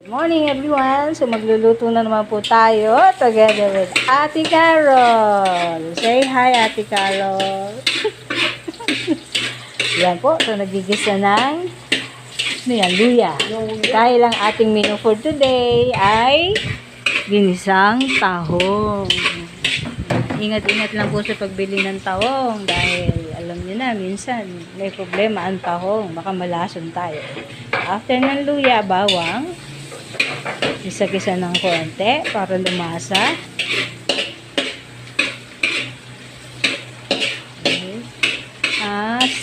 Morning everyone! So magluluto na naman po tayo together with Ate Carol. Say hi Ate Carol. Yan po. So nagigisa ng luya. Dahil ang ating menu for today ay ginisang tahong. Ingat-ingat lang po sa pagbili ng tahong dahil alam niyo na minsan may problema ang tahong. Baka malason tayo. After ng luya, bawang. Gisa-gisa ng konti para lumasa.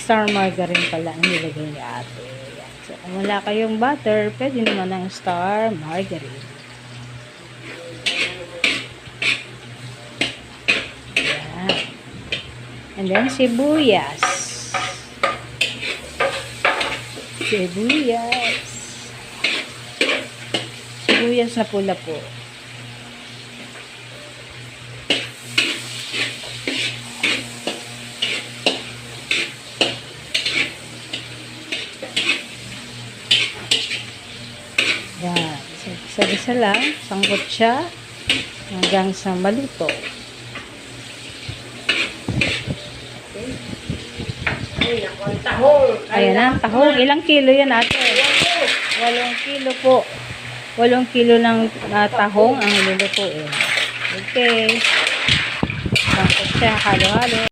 Star margarine pala ang nilagay ni ate. Yan. So, kung wala kayong butter, pwede naman ng star margarine. Yan. And then, sibuyas. Sibuyas na pula po. Yan. Isa-isa lang. Sangkot siya hanggang sa maluto. Ayan na, tahong. Ilang kilo yan ate? 8 kilo po. 8 kilo ng tahong ang lulutuin. Okay. Sangkot siya, halo-halo.